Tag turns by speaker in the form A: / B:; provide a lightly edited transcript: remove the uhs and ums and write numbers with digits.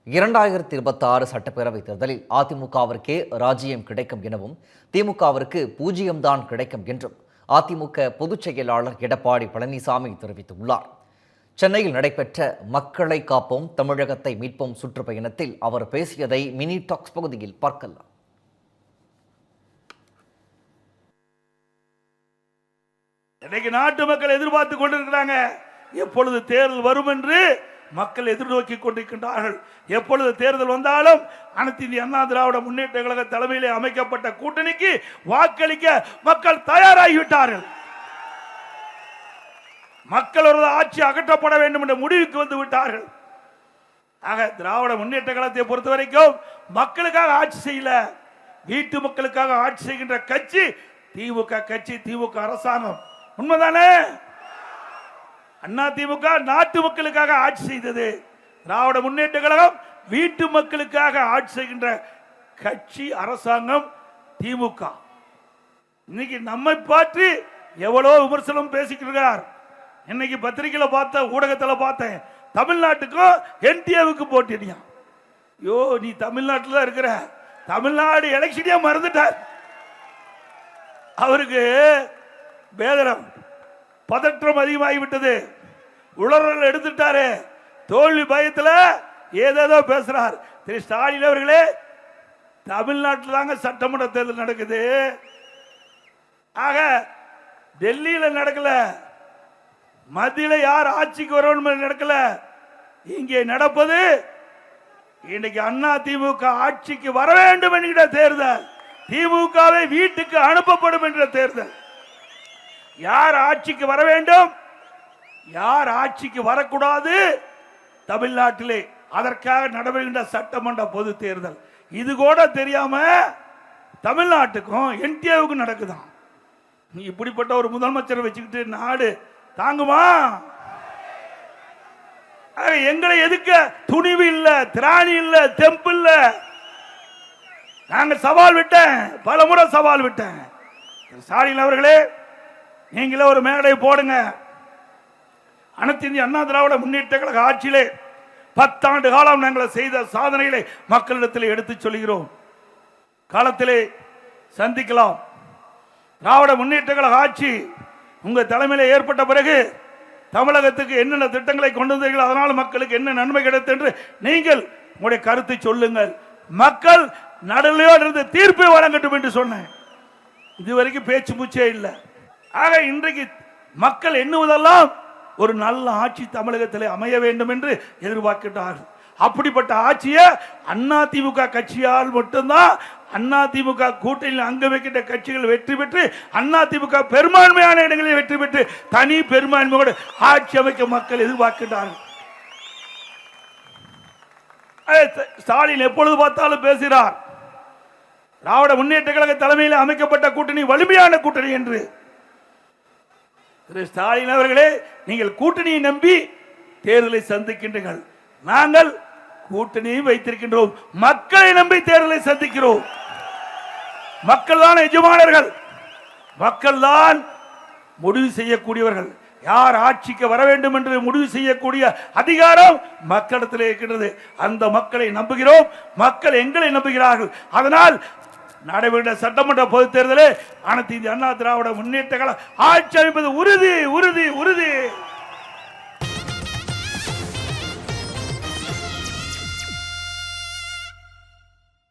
A: 2026 சட்டப்பேரவைத் தேர்தலில் அதிமுகவிற்கே ராஜ்யம் கிடைக்கும் எனவும் திமுகவிற்கு 0 தான் கிடைக்கும் என்றும் அதிமுக பொதுச் செயலாளர் எடப்பாடி பழனிசாமி தெரிவித்துள்ளார். சென்னையில் நடைபெற்ற மக்களை காப்போம் தமிழகத்தை மீட்போம் சுற்றுப்பயணத்தில் அவர் பேசியதை மினி டாக்ஸ் பகுதியில் பார்க்கலாம்.
B: இன்னைக்கு நாட்டு மக்கள் எதிர்பார்த்து கொண்டிருக்கிறாங்க. எப்பொழுது தேர்தல் வரும் என்று மக்கள் எதிர்நோக்கி கொண்டிருக்கின்றார்கள். எப்பொழுது தேர்தல் வந்தாலும் அனைத்து இந்திய அண்ணா திராவிட முன்னேற்ற கழக தலைமையிலே அமைக்கப்பட்ட கூட்டணிக்கு வாக்களிக்க மக்கள் தயாராகிவிட்டார்கள். மக்களோட ஆட்சி அகற்றப்பட வேண்டும் என்ற முடிவுக்கு வந்து விட்டார்கள். ஆக திராவிட முன்னேற்ற கழகத்தை பொறுத்த வரைக்கும் மக்களுக்காக ஆட்சி செய்யல, வீட்டு மக்களுக்காக ஆட்சி செய்கின்ற கட்சி திமுக கட்சி, திமுக அரசாங்கம். உண்மைதானே? அண்ணா திமுக நாட்டு மக்களுக்காக ஆட்சி செய்தது. திராவிட முன்னேற்ற கழகம் வீட்டு மக்களுக்காக ஆட்சி செய்கின்ற கட்சி, அரசாங்கம் திமுக. இன்னைக்கு நம்மை பற்றி எவ்வளவு விமர்சனம் பேசிக்கிறார். இன்னைக்கு பத்திரிகையில பார்த்த, ஊடகத்தில் பார்த்தேன், தமிழ்நாட்டுக்கும் என்டிஏவுக்கு போட்டியா. யோ, நீ தமிழ்நாட்டில் இருக்கிற, தமிழ்நாடு எலெக்ஷனே மறந்துட்டார். அவருக்கு வேதனம், பதற்றம் அதிகமாகிவிட்டது, உளறல் எடுத்துட்டாரு, தோல்வி பயத்தில் ஏதேதோ பேசுறார். திரு ஸ்டாலின் அவர்களே, தமிழ்நாட்டில் தாங்க சட்டமன்ற தேர்தல் நடக்குது. ஆக டெல்லியில் நடக்கல, மத்தியில் யார் ஆட்சிக்கு வரணும் நடக்கல. இங்கே நடப்பது இன்னைக்கு அண்ணா திமுக ஆட்சிக்கு வர வேண்டும் என்கிற தேர்தல், திமுகவை வீட்டுக்கு அனுப்பப்படும் என்ற தேர்தல். யார் ஆட்சிக்கு வர வேண்டும், யார் ஆட்சிக்கு வரக்கூடாது தமிழ்நாட்டிலே, அதற்காக நடைபெறுகின்ற சட்டமன்ற பொது தேர்தல். இது கூட தெரியாம தமிழ்நாட்டுக்கும் என்டிஏவுக்கும் நடக்குதான். இப்படிப்பட்ட ஒரு முதலமைச்சரை வச்சுக்கிட்டு நாடு தாங்குமா? எங்களை எதுக்க துணிவு இல்ல, திராணி இல்ல, தெம்பு இல்ல. நாங்க சவால் விட்டேன், பல முறை சவால் விட்டேன். ஸ்டாலின் அவர்களே, நீங்களே ஒரு மேடை போடுங்க. அனைத்து இந்திய அண்ணா திராவிட முன்னேற்ற கழக ஆட்சியிலே 10 ஆண்டு காலம் நாங்கள் செய்த சாதனைகளை மக்களிடத்தில் எடுத்து சொல்கிறோம். காலத்திலே சந்திக்கலாம். திராவிட முன்னேற்ற கழக ஆட்சி உங்க தலைமையில ஏற்பட்ட பிறகு தமிழகத்துக்கு என்னென்ன திட்டங்களை கொண்டு வந்தீர்கள், அதனால் மக்களுக்கு என்ன நன்மை கிடைத்தது என்று நீங்கள் உங்களுடைய கருத்தை சொல்லுங்கள். மக்கள் நடுநிலையோடு இருந்து தீர்ப்பை வழங்கட்டும் என்று சொன்னேன். இதுவரைக்கும் பேச்சு மூச்சே இல்லை. ஆக இன்றைக்கு மக்கள் எண்ணுவதெல்லாம் ஒரு நல்ல ஆட்சி தமிழகத்தில் அமைய வேண்டும் என்று எதிர்பார்க்கிறார்கள். அப்படிப்பட்ட ஆட்சியை அண்ணா திமுக கட்சியால் மட்டும்தான், அண்ணா திமுக கூட்டணியில் அங்க வைக்கின்ற கட்சிகள் வெற்றி பெற்று, அண்ணா திமுக பெரும்பான்மையான இடங்களில் வெற்றி பெற்று தனி பெரும்பான்மையோடு ஆட்சி அமைக்க மக்கள் எதிர்பார்க்கிறார்கள். ஸ்டாலின் எப்பொழுது பார்த்தாலும் பேசுகிறார், திராவிட முன்னேற்ற கழக தலைமையில் அமைக்கப்பட்ட கூட்டணி வலிமையான கூட்டணி என்று. திரு ஸ்டாலின் அவர்களே, நீங்கள் கூட்டணியை நம்பி தேர்தலை சந்திக்கின்றீர்கள். நாங்கள் கூட்டணியை வைத்திருக்கின்றோம், மக்களை நம்பி தேர்தலை சந்திக்கிறோம். மக்கள் தான் எஜமானர்கள், மக்கள் தான் முடிவு செய்யக்கூடியவர்கள். யார் ஆட்சிக்கு வர வேண்டும் என்று முடிவு செய்யக்கூடிய அதிகாரம் மக்களிடத்தில் இருக்கின்றது. அந்த மக்களை நம்புகிறோம், மக்கள் எங்களை நம்புகிறார்கள். அதனால் நடைபெற்ற சட்டமன்ற பொது தேர்தலில் அனைத்து இந்திய அண்ணா திராவிட முன்னேற்ற கழகம் ஆட்சி அமைப்பது உறுதி உறுதி உறுதி.